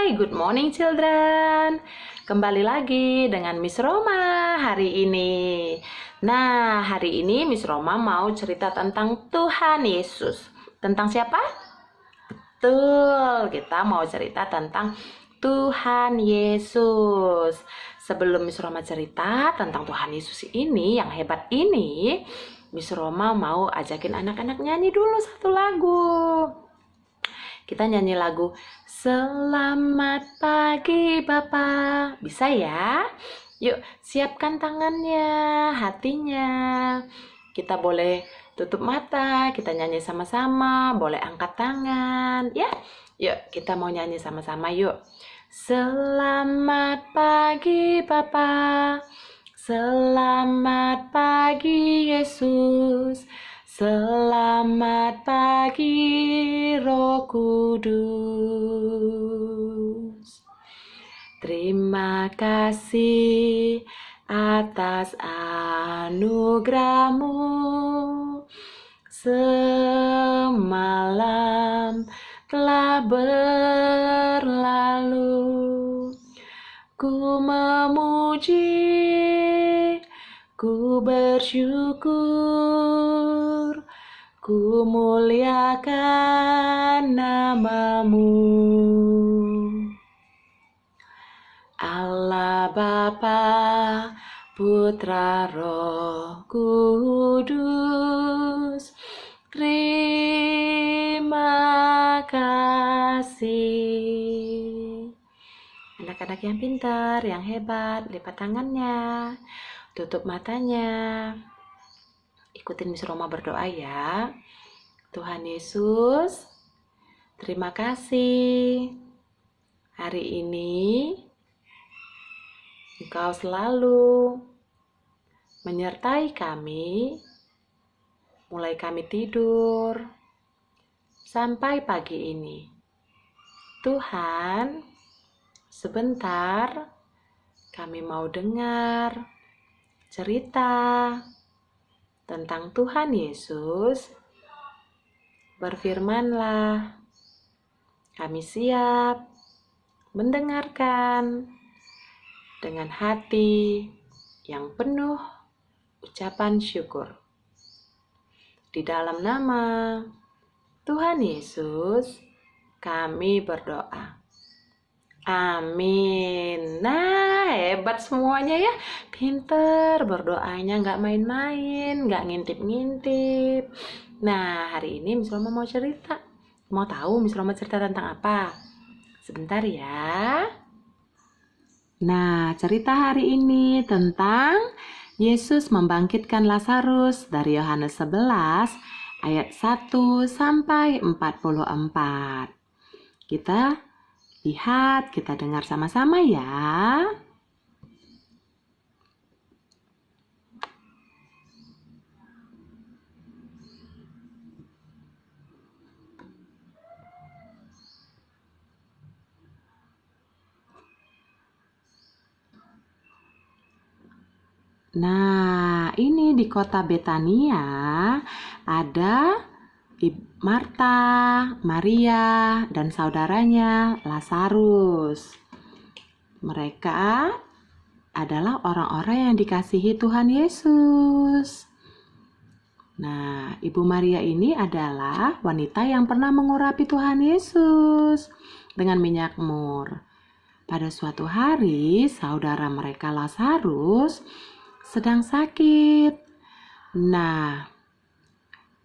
Good morning children. Kembali lagi dengan Miss Roma hari ini. Nah, hari ini Miss Roma mau cerita tentang Tuhan Yesus. Tentang siapa? Betul, kita mau cerita tentang Tuhan Yesus. Sebelum Miss Roma cerita tentang Tuhan Yesus ini, yang hebat ini, Miss Roma mau ajakin anak-anak nyanyi dulu satu lagu. Kita nyanyi lagu Selamat Pagi Bapa. Bisa ya? Yuk, siapkan tangannya, hatinya. Kita boleh tutup mata, kita nyanyi sama-sama, boleh angkat tangan, ya. Yuk, kita mau nyanyi sama-sama yuk. Selamat pagi Bapa. Selamat pagi Yesus. Selamat pagi Roh Kudus. Terima kasih atas anugerah-Mu. Semalam telah berlalu. Ku memuji, ku bersyukur, ku muliakan nama-Mu. Allah Bapa, Putra, Roh Kudus, terima kasih. Anak-anak yang pintar, yang hebat, lipat tangannya, tutup matanya. Ikutin Miss Roma berdoa ya. Tuhan Yesus, terima kasih. Hari ini Engkau selalu menyertai kami, mulai kami tidur sampai pagi ini. Tuhan, sebentar kami mau dengar cerita tentang Tuhan Yesus. Berfirmanlah, kami siap mendengarkan dengan hati yang penuh ucapan syukur. Di dalam nama Tuhan Yesus, kami berdoa. Amin. Nah, hebat semuanya ya. Pinter berdoanya, nggak main-main, nggak ngintip-ngintip. Nah, hari ini Miss Roma mau cerita. Mau tahu Miss Roma cerita tentang apa? Sebentar ya. Nah, cerita hari ini tentang Yesus membangkitkan Lazarus dari Yohanes 11 ayat 1 sampai 44. Kita lihat, kita dengar sama-sama ya. Nah, ini di kota Betania ada Marta, Maria, dan saudaranya Lazarus. Mereka adalah orang-orang yang dikasihi Tuhan Yesus. Nah, Ibu Maria ini adalah wanita yang pernah mengurapi Tuhan Yesus dengan minyak mur. Pada suatu hari, saudara mereka Lazarus sedang sakit. Nah,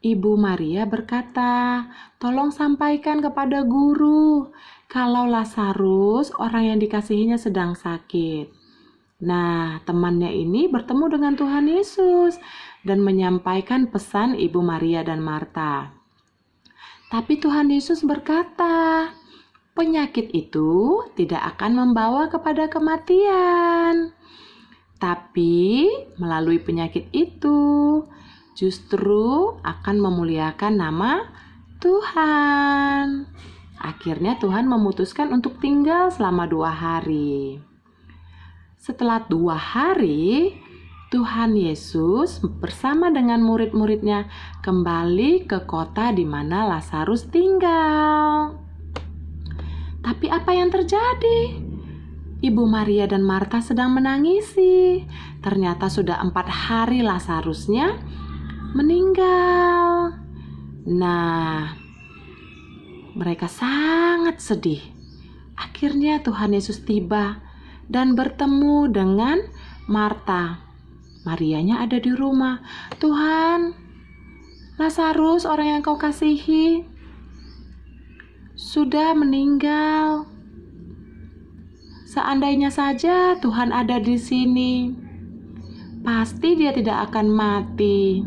Ibu Maria berkata, "Tolong sampaikan kepada guru kalau Lazarus, orang yang dikasihinya, sedang sakit." Nah, temannya ini bertemu dengan Tuhan Yesus dan menyampaikan pesan Ibu Maria dan Marta. Tapi Tuhan Yesus berkata, penyakit itu tidak akan membawa kepada kematian. Tapi melalui penyakit itu justru akan memuliakan nama Tuhan. Akhirnya Tuhan memutuskan untuk tinggal selama 2 hari. Setelah 2 hari, Tuhan Yesus bersama dengan murid-muridnya kembali ke kota di mana Lazarus tinggal. Tapi apa yang terjadi? Ibu Maria dan Marta sedang menangisi. Ternyata sudah 4 hari Lazarusnya meninggal. Nah, mereka sangat sedih. Akhirnya Tuhan Yesus tiba dan bertemu dengan Marta. Marianya ada di rumah. Tuhan, Lazarus, orang yang kau kasihi, sudah meninggal. Seandainya saja Tuhan ada di sini, pasti dia tidak akan mati.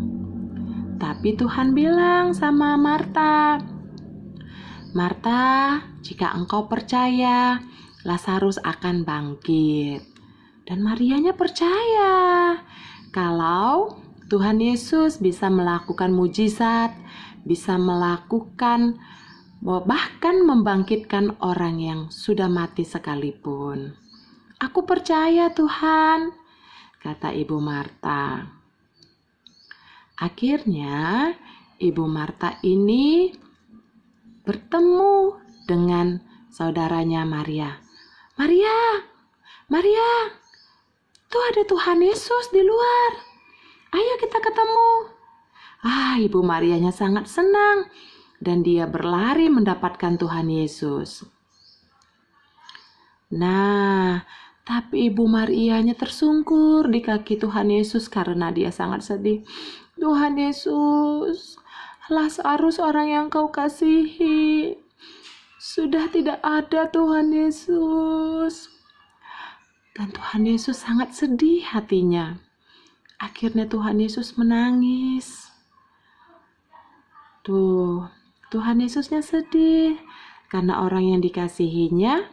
Tapi Tuhan bilang sama Marta, Marta, jika engkau percaya, Lazarus akan bangkit. Dan Marianya percaya kalau Tuhan Yesus bisa melakukan mujizat, bisa melakukan bahkan membangkitkan orang yang sudah mati sekalipun. Aku percaya Tuhan, kata Ibu Marta. Akhirnya Ibu Marta ini bertemu dengan saudaranya Maria. Maria, tuh ada Tuhan Yesus di luar. Ayo kita ketemu. Ibu Marianya sangat senang. Dan dia berlari mendapatkan Tuhan Yesus. Nah, tapi Ibu Marianya tersungkur di kaki Tuhan Yesus karena dia sangat sedih. Tuhan Yesus, Lazarus orang yang kau kasihi sudah tidak ada, Tuhan Yesus. Dan Tuhan Yesus sangat sedih hatinya. Akhirnya Tuhan Yesus menangis. Tuhan Yesusnya sedih karena orang yang dikasihinya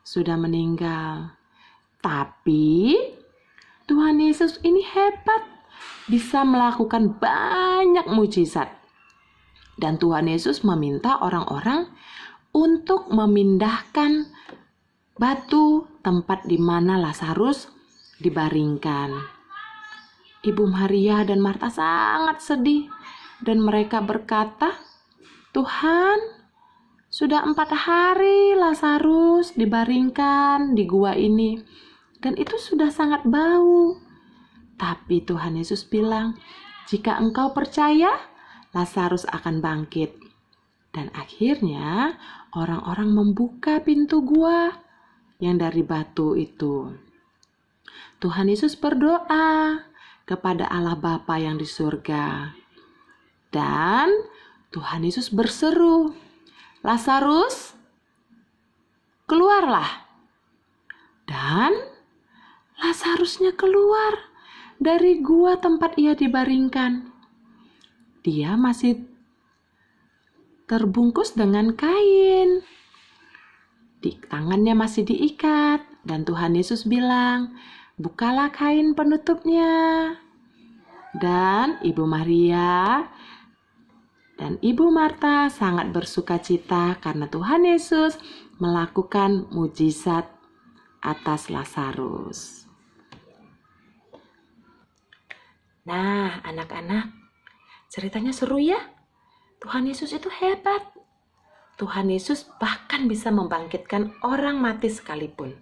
sudah meninggal. Tapi Tuhan Yesus ini hebat, bisa melakukan banyak mujizat. Dan Tuhan Yesus meminta orang-orang untuk memindahkan batu tempat di mana Lazarus dibaringkan. Ibu Maria dan Marta sangat sedih dan mereka berkata, Tuhan, sudah 4 hari Lazarus dibaringkan di gua ini dan itu sudah sangat bau. Tapi Tuhan Yesus bilang, jika engkau percaya, Lazarus akan bangkit. Dan akhirnya orang-orang membuka pintu gua yang dari batu itu. Tuhan Yesus berdoa kepada Allah Bapa yang di surga. Dan Tuhan Yesus berseru, Lazarus, keluarlah. Dan Lazarusnya keluar dari gua tempat ia dibaringkan. Dia masih terbungkus dengan kain. Di tangannya masih diikat. Dan Tuhan Yesus bilang, bukalah kain penutupnya. Dan Ibu Maria dan Ibu Marta sangat bersukacita karena Tuhan Yesus melakukan mujizat atas Lazarus. Nah, anak-anak, ceritanya seru ya? Tuhan Yesus itu hebat. Tuhan Yesus bahkan bisa membangkitkan orang mati sekalipun.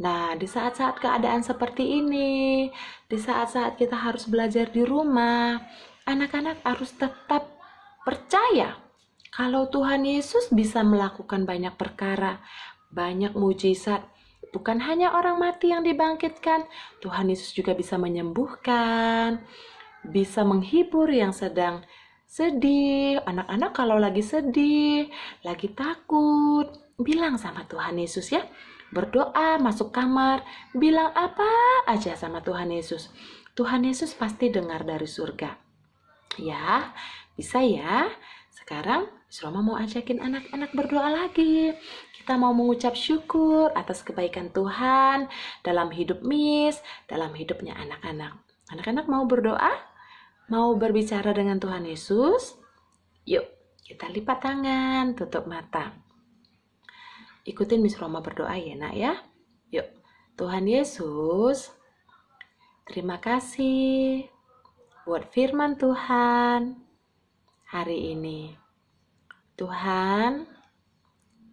Nah, di saat-saat keadaan seperti ini, di saat-saat kita harus belajar di rumah, anak-anak harus tetap percaya kalau Tuhan Yesus bisa melakukan banyak perkara, banyak mujizat. Bukan hanya orang mati yang dibangkitkan, Tuhan Yesus juga bisa menyembuhkan, bisa menghibur yang sedang sedih. Anak-anak kalau lagi sedih, lagi takut, bilang sama Tuhan Yesus ya. Berdoa, masuk kamar, bilang apa aja sama Tuhan Yesus. Tuhan Yesus pasti dengar dari surga. Ya, bisa ya. Sekarang Miss Roma mau ajakin anak-anak berdoa lagi. Kita mau mengucap syukur atas kebaikan Tuhan dalam hidup Miss, dalam hidupnya anak-anak. Anak-anak mau berdoa? Mau berbicara dengan Tuhan Yesus? Yuk, kita lipat tangan, tutup mata. Ikutin Miss Roma berdoa ya nak ya. Yuk, Tuhan Yesus, terima kasih buat firman Tuhan hari ini. Tuhan,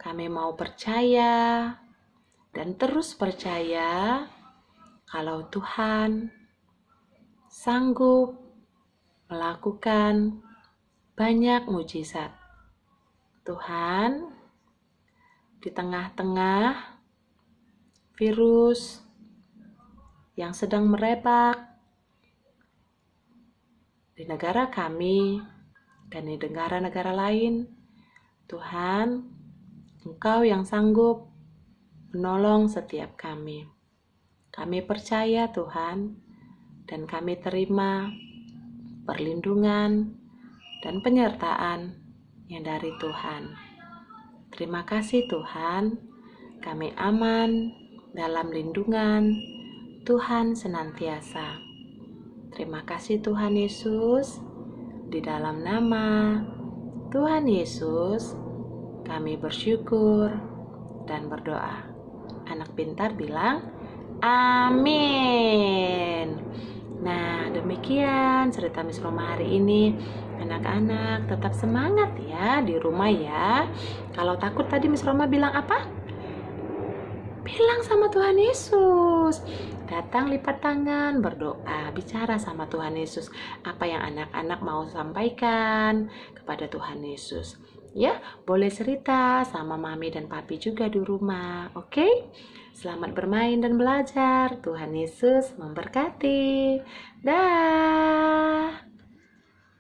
kami mau percaya dan terus percaya kalau Tuhan sanggup melakukan banyak mujizat. Tuhan, di tengah-tengah virus yang sedang merebak di negara kami dan di negara-negara lain, Tuhan, Engkau yang sanggup menolong setiap kami. Kami percaya Tuhan, dan kami terima perlindungan dan penyertaan yang dari Tuhan. Terima kasih Tuhan, kami aman dalam lindungan Tuhan senantiasa. Terima kasih Tuhan Yesus, di dalam nama Tuhan Yesus kami bersyukur dan berdoa. Anak pintar bilang, amin. Nah, demikian cerita Miss Roma hari ini. Anak-anak tetap semangat ya di rumah ya. Kalau takut tadi Miss Roma bilang apa? Bilang sama Tuhan Yesus. Datang lipat tangan, berdoa, bicara sama Tuhan Yesus. Apa yang anak-anak mau sampaikan kepada Tuhan Yesus. Ya, boleh cerita sama mami dan papi juga di rumah. Oke? Selamat bermain dan belajar. Tuhan Yesus memberkati. Dah.